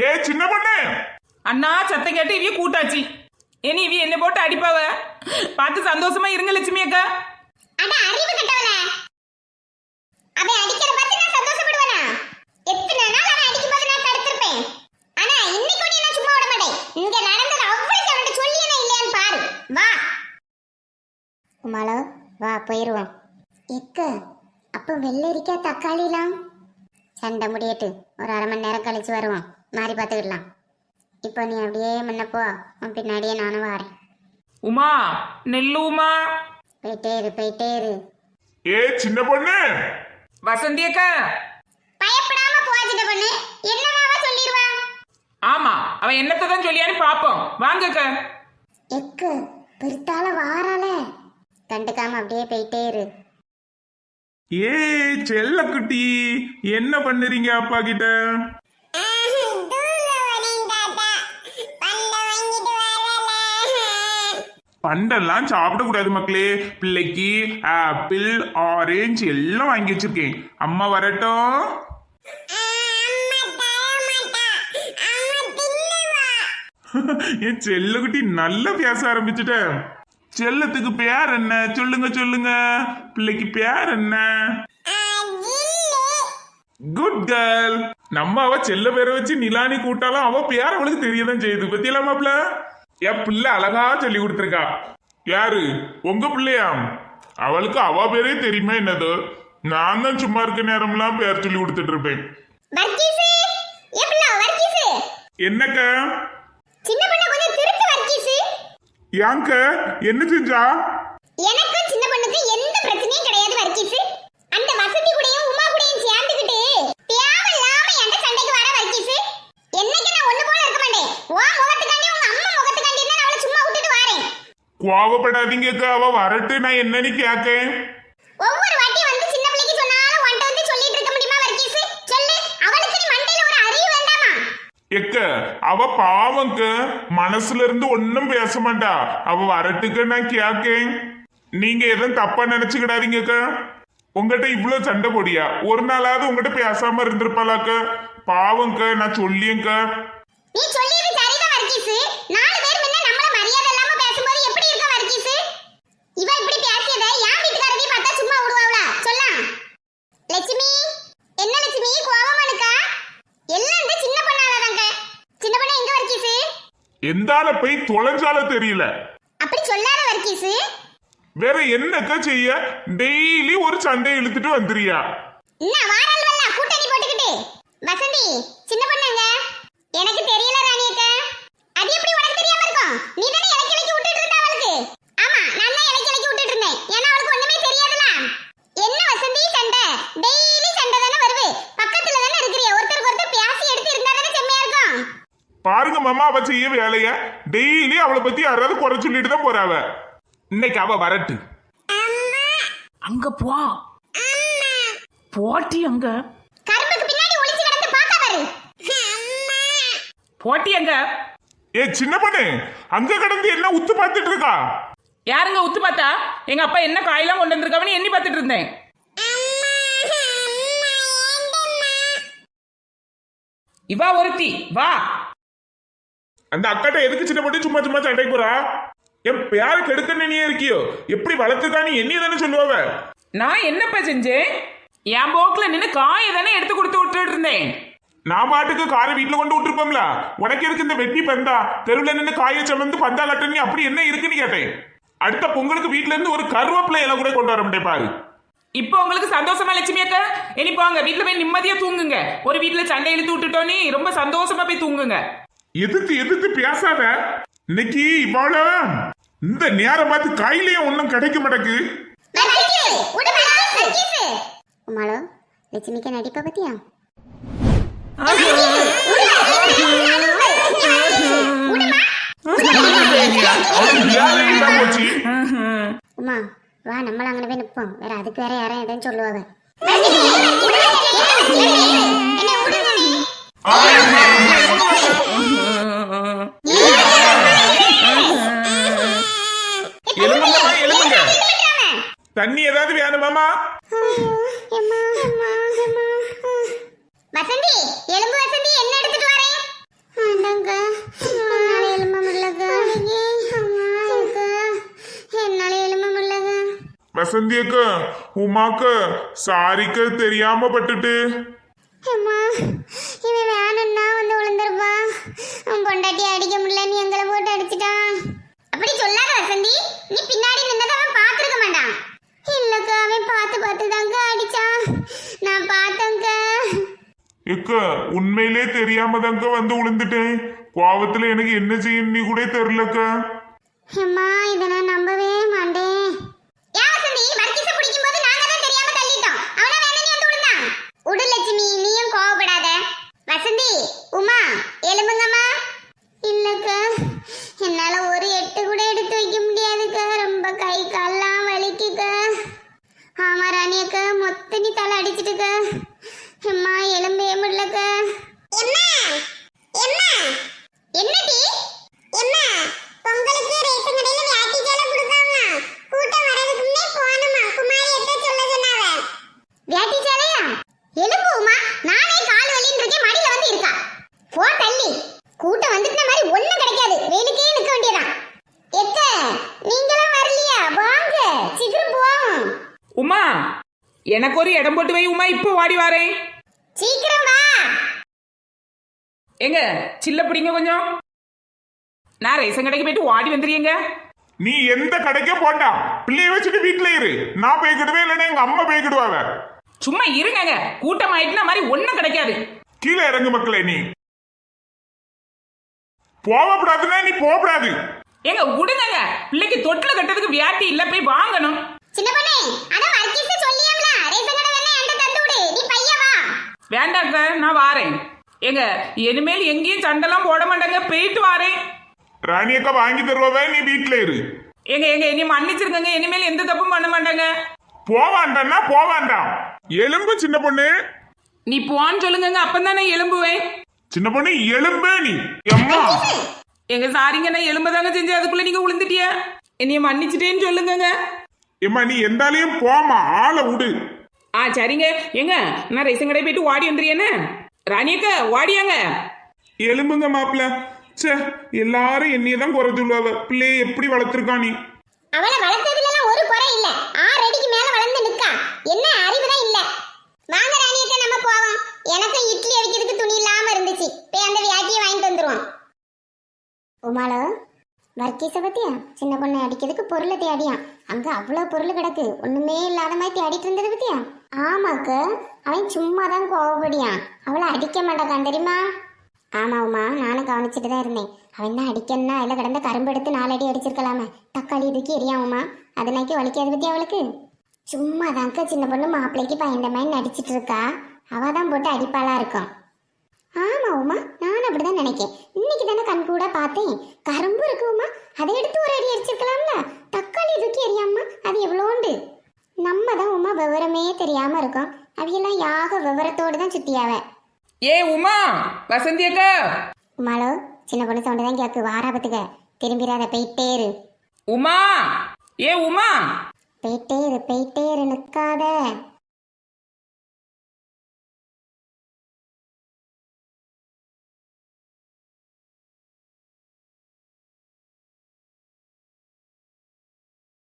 ஏ சின்ன பொண்ணு. அண்ணா சத்தம் கேட்டு இவிய கூட்டாச்சு. இனி இவிய என்ன போட்டு அடிப்பாவ. பார்த்து சந்தோஷமா இருங்க லட்சுமி அக்கா. அட அறிவு கட்டவளே. அவன் அடிக்கிற பார்த்து நான் சந்தோஷப்படுவேனா? எத்தனை நாள் அவன் அடிக்கும்போது நான் தடுத்திருப்பேன். ஆனா இன்னைக்கு நீ நான் சும்மா விட மாட்டேன். இங்க நடந்தது அவ்வளவு அவன்கிட்ட சொல்லியனே இல்லையான்னு பாரு. வா உமாலோ, வா போயிருவோம். எக்க அப்ப வெள்ளரிக்கா தக்காளிலாம் சண்டை முடியட்டு ஒரு அரை மணி நேரம் கழிச்சு வருவோம். மாறி பார்த்துக்கிடலாம். இப்போ நீ அப்படியே முன்னப்போ உன் பின்னாடியே நானும் வரேன். உமா நெல்லு உமா. போயிட்டே இரு. ஏ சின்ன பொண்ணு. வசந்தி அக்கா. பயப்படாம போவாச்சிட்ட பொண்ணு. என்னவா சொல்லிடுவா? ஆமா அவ என்னத்தை தான் சொல்லியான்னு பாப்போம். வாங்க அக்கா. எக்கு பெருத்தால வாரால கண்டுக்காம அப்படியே போயிட்டே இரு. ஏ செல்ல குட்டி, என்ன பண்ணுறீங்க அப்பா கிட்ட? பண்டெல்லாம் சாப்பிடக்கூடாது மக்களே. பிள்ளைக்கு ஆப்பிள் ஆரஞ்சு எல்லாம் வாங்கி வச்சிருக்கேன். அம்மா வரட்டும். என் செல்லக்குட்டி நல்லா பேச ஆரம்பிச்சுட்ட. செல்லத்துக்கு பேர் என்ன சொல்லுங்க. பிள்ளைக்கு பேர் என்ன? Good girl. நம்ம அவ செல்ல பேரை வச்சு நிலானி கூட்டாலும் அவ பேர் அவளுக்கு தெரியதான் செய்யுது. பத்தியலாமாப்ல என் பிள்ளை அழகா சொல்லி கொடுத்துருக்கா. யாரு உங்க பிள்ளையா? அவளுக்கு அவ பேரே தெரியுமா என்னது? நான் தான் சும்மா இருக்க நேரம்லாம் பேர் சொல்லி கொடுத்துட்டு இருப்பேன். என்னக்க யாங்க என்ன செஞ்சா? எனக்கு சின்ன பொண்ணுக்கு எந்த பிரச்சனையும் கிடையாது வர்க்கீஸ். அந்த வசதி கூடயும் உமா கூடயும் சேர்ந்துக்கிட்டு தேவையில்லாம எந்த சண்டைக்கு வர வர்க்கீஸ். என்னைக்கு நான் ஒண்ணு போல இருக்க மாட்டேன். உன் முகத்துக்காண்டி உங்க அம்மா முகத்துக்காண்டி நான் அவளை சும்மா விட்டுட்டு வரேன். கோவப்படாதீங்க, அவ வரட்டு, நான் என்னன்னு கேக்கேன். ஒவ்வொரு வாட்டி வந்து சின்ன பிள்ளைக்கு சொன்னாலும் உன்கிட்ட வந்து சொல்லிட்டு இருக்க முடியுமா வர்க்கீஸ்? சொல்லு. அவளுக்கு நீ மண்டையில ஒரு அறிவு வேண்டாமா? எக்க அவ பாவங்க, மனசுல இருந்து ஒன்னும் பேச மாட்டா. அவ வரட்டுக்கு நான் கேக்கேன். நீங்க எதுவும் தப்பா நினைச்சுக்கிடாதீங்க. உங்ககிட்ட இவ்வளவு சண்டை போடியா? ஒரு நாளாவது உங்ககிட்ட பேசாம இருந்திருப்பாளாக்க. பாவங்க, நான் சொல்லியங்க. நீ சொல்லியது சரிதான் வர்க்கீஸ். நாலு பேர் முன்ன நம்மள மரியாதை இல்லாம பேசும்போது எப்படி இருக்க வர்க்கீஸ்? இவ இப்படி பேசியதை யார் வீட்டுக்காரரையும் பார்த்தா சும்மா விடுவாளா? சொல்லலாம். லட்சுமி, என்ன லட்சுமி கோவமா இருக்கா? எல்லாம் இந்த சின்ன பொண்ணாலதாங்க. சின்ன பொண்ணு எங்க வர்க்கீஸ்? எந்தால போய் தொலைஞ்சால தெரியல. அப்படி சொல்லாத வர்க்கீஸ். வேற என்னக்க செய்ய? டெய்லி ஒரு சண்டை இழுத்துட்டு வந்துறியா? என்ன வாரால்வல்ல கூட்டணி போட்டுக்கிட்டு. வசந்தி, சின்ன பொண்ணுங்க. எனக்கு தெரியல ராணியக்க. அது எப்படி உனக்கு தெரியாம இருக்கும்? நீ தானே இலக்கி விட்டுட்டு இருந்த அவளுக்கு. ஆமா, நான் தான் இலக்கி விட்டுட்டு இருந்தேன். ஏன்னா அவளுக்கு ஒண்ணுமே தெரியாதுல. என்ன வசந்தி சண்டை? டெய்லி சண்டை தானே வருது. பக்கத்துல தானே இருக்கிறியா? ஒருத்தருக்கு ஒருத்தர் பேசி எடுத்து இருந்தா தானே செம்மையா இருக்கும். பாருங்க மாமா, அவ செய்ய வேலைய டெய்லி அவளை பத்தி யாராவது குறை சொல்லிட்டு தான் போறாவ. இன்னைக்கு அவ வரட்டு. அங்க போ. போட்டி அங்க. கரும்புக்கு பின்னாடி ஒளிச்சு கிடந்து பாக்க பாரு. போட்டி அங்க. ஏ சின்ன பொண்ணு, அங்க கிடந்து என்ன உத்து பார்த்துட்டு இருக்கா? யாருங்க உத்து பார்த்தா? எங்க அப்பா என்ன காயெல்லாம் கொண்டு வந்திருக்காவன்னு எண்ணி பார்த்துட்டு இருந்தேன். இவா ஒருத்தி வா. அந்த அக்காட்ட எதுக்கு சின்ன பொண்ணு சும்மா சும்மா சண்டைக்கு போறா? என் பேரை கெடுக்க நீ இருக்கியோ? எப்படி வளர்த்துக்கா நீ என்னைய தானே சொல்லுவாவ. நான் என்னப்பா செஞ்சேன்? என் போக்குல நின்று காயை தானே எடுத்து கொடுத்து விட்டுட்டு இருந்தேன். நான் பாட்டுக்கு காரை வீட்டுல கொண்டு விட்டுருப்போம்ல. உனக்கு எதுக்கு இந்த வெட்டி பந்தா? தெருவில் நின்று காயை சமந்து பந்தா கட்டணி அப்படி என்ன இருக்குன்னு கேட்டேன். அடுத்த பொங்கலுக்கு வீட்டுல இருந்து ஒரு கருவேப்பிலை இலை கூட கொண்டு வர முடியும் பாரு. இப்போ உங்களுக்கு சந்தோஷமா லட்சுமி அக்கா? இனி போங்க வீட்டுல போய் நிம்மதியா தூங்குங்க. ஒரு வீட்டுல சண்டை இழுத்து விட்டுட்டோன்னு ரொம்ப சந்தோஷமா போய் தூங்குங்க. எதிர்த்து பேசாத. இன்னைக்கு இவ்வளோ இந்த நேரம் பார்த்து கையிலேயே ஒன்னும் கிடைக்க மாட்டேக்கு. உமாலோ, லட்சுமிக்கு நடிப்ப பத்தியா? உமா வா, நம்மள அங்கே போய் நிற்போம். வேற அதுக்கு வேற யாரும் எதுவும் சொல்லுவாங்க. தண்ணி ஏதாவது வேணுமாமா? வசந்தி, எலும்பு வசந்தி, என்ன எடுத்துட்டு வரேன்? வேண்டாங்க என்னால எழும்ப முடியலங்க என்னால எழும்ப முடியலங்க வசந்தி அக்கா உமாக்கு சாரிக்கு தெரியாம பட்டுட்டு அம்மா இவன் வேணும்னா வந்து விழுந்துருப்பா அவன் பொண்டாட்டி அடிக்க முடியலன்னு எங்களை போட்டு அடிச்சிட்டான் அப்படி சொல்லாத வசந்தி நீ பின்னாடி நின்னதை அவன் பார்த்துருக்க மாட்டான் இல்லக்கா அவன் பார்த்து தாங்க அடிச்சான் நான் பார்த்தேங்க எக்க உண்மையிலே தெரியாம தாங்க வந்து விழுந்துட்டேன் கோவத்துல எனக்கு என்ன செய்யணும் கூட தெரியலக்கா அம்மா இதை நான் நம்பவே மாட்டேன் ஏன் வசந்தி வர்க்கீஸை பிடிக்கும்போது நாங்க தான் தெரியாம தள்ளிட்டோம் அவனா வேணும் நீ வந்து விழுந்தான் உடு லட்சுமி நீயும் கோவப்படாத வசந்தி உமா எலும்புங்கம்மா இல்லக்கா என்னால ஒரு எட்டு கூட எடுத்து வைக்க முடியாதுக்கா ரொம்ப கை கால்லாம் வலிக்குக்கா ஆமா ராணி அக்கா மொத்த நீ தலை அடிச்சிட்டுக்கா அம்மா எலும்பே முடியலக்கா என்னடி எம்மா பொங்கலுக்கு ரேஷன் கடையில வேட்டி சேலை கொடுத்தாங்க கூட்டம் வரதுக்கு முன்னே போனமா குமாரி எட்ட சொல்ல சொன்னாவ வேட்டி சேலையா எலும்புமா நானே கால் வலின்னு இருக்கேன் மடியில வந்து இருக்கா போ தள்ளி கூட்டம் வந்துட்ட மாதிரி ஒண்ணும் கிடைக்காது வெயிலுக்கே நிக்க வேண்டியதான் எத்த நீங்களும் வரலையா வாங்க சீக்கிரம் போவோம் உமா எனக்கு ஒரு இடம் போட்டு வை உமா, இப்போ ஓடி வாரேன். சீக்கிரம் வா. எங்க சில்ல பிடிங்க கொஞ்சம். நான் ரேஷன் கடைக்கு போயிட்டு ஓடி வந்துடுறீங்க. நீ எந்த கடைக்கே போண்டா, பிள்ளைய வச்சுட்டு வீட்டுல இரு. நான் போய்கிடுவேன், இல்லைன்னா எங்க அம்மா போய்கிடுவாங்க. சும்மா இருங்க, கூட்டம் ஆயிட்டுனா மாதிரி ஒன்னும் கிடைக்காது. கீழே இறங்கு மக்களே. நீ போகக்கூடாதுன்னா நீ போகக்கூடாது. எங்க விடுங்க, பிள்ளைக்கு தொட்டில கட்டதுக்கு வியாட்டி இல்ல, போய் வாங்கணும். சின்ன பொண்ணே, அட வர்க்கீஸ் சொல்லியாம்ல, ரேஷன் கடை வேணா என்கிட்ட தந்து விடு, நீ பைய வா. வேண்டாங்க, நான் வாரேன். எங்க இனிமேல் எங்கேயும் சண்டெல்லாம் போட மாட்டாங்க, போயிட்டு வாரேன். ராணி அக்கா வாங்கி தருவாவே, நீ வீட்டுல இரு. எங்க இனி மன்னிச்சிருக்கங்க, இனிமேல் எந்த தப்பும் பண்ண மாட்டாங்க. போவாண்டான்னா போவாண்டாம். எலும்பு சின்ன பொண்ணு. நீ போன்னு சொல்லுங்க, அப்பதான் நான் எலும்புவேன். சின்ன பொண்ணு எலும்பே நீ. அம்மா எங்க சாரிங்க, நான் எலும்பதாங்க செஞ்சு அதுக்குள்ள நீங்க விழுந்துட்டிய. என்னைய மன்னிச்சிட்டேன்னு சொல்லுங்க. ஏம்மா நீ எந்தாலையும் போமா, ஆளை விடு. சரிங்க. எங்க நான் ரேஷன் கடை போயிட்டு ஓடி வந்துறியேன்னு. ராணியக்கா ஓடியாங்க. எலும்புங்க மாப்பிள்ள. சே, எல்லாரும் என்னையதான் குறை சொல்லுவாங்க. பிள்ளைய எப்படி வளர்த்துருக்கா நீ? அவளை வளர்த்ததுல ஒரு குறை இல்ல, 6 அடிக்கு மேல வளர்ந்து நிக்கா. என்ன அறிவுதான் இல்ல. வாங்க ராணியத்தை நம்ம போவோம். எனக்கு இட்லி அடிக்கிறதுக்கு துணி இல்லாம இருந்துச்சு, போய் அந்த வியாட்டியை வாங்கிட்டு வந்துருவோம். உமாலோ, வர்க்கீஸை பத்தியா? சின்ன பொண்ணை அடிக்கிறதுக்கு பொருளை தேடியான். அங்க அவ்வளவு பொருள் கிடக்கு, ஒண்ணுமே இல்லாத மாதிரி தேடிட்டு இருந்தது பத்தியா? ஆமாக்கு, அவன் சும்மா தான் கோவப்படியான், அவளை அடிக்க மாட்டான் தெரியுமா? ஆமா உமா, நானும் கவனிச்சுட்டு தான் இருந்தேன். அவன் தான் அடிக்கணும்னா அதில் கிடந்த கரும்பு எடுத்து 4 அடி அடிச்சிருக்கலாமே. தக்காளி தூக்கி எரியாவுமா, அதனாக்கி வலிக்காது பத்தி அவளுக்கு. சும்மா தாங்க சின்ன பொண்ணு மாப்பிள்ளைக்கு பயந்த மாதிரி நடிச்சிட்டு இருக்கா. அவ தான் போட்டு அடிப்பாளா இருக்கும். ஆமா உமா, நான் அப்படிதான் நினைக்கேன். இன்னைக்கு தானே கண் கூட பார்த்தேன். கரும்பு இருக்கு உமா, அதை எடுத்து ஒரு அடி அடிச்சிருக்கலாம்ல. தக்காளி தூக்கி எரியாமா, அது எவ்வளோண்டு. நம்ம தான் உமா விவரமே தெரியாம இருக்கோம். அவையெல்லாம் யாக விவரத்தோடு தான் சுத்தியாவ. ஏ உமா, வசந்தி அக்கா. உமாலோ, சின்ன பொண்ணு சவுண்டு தான் கேக்கு, வாராபத்துக்க. திரும்பிடாத, போயிட்டே இரு. உமா, ஏ உமா, போயிட்டே இரு நிற்காத.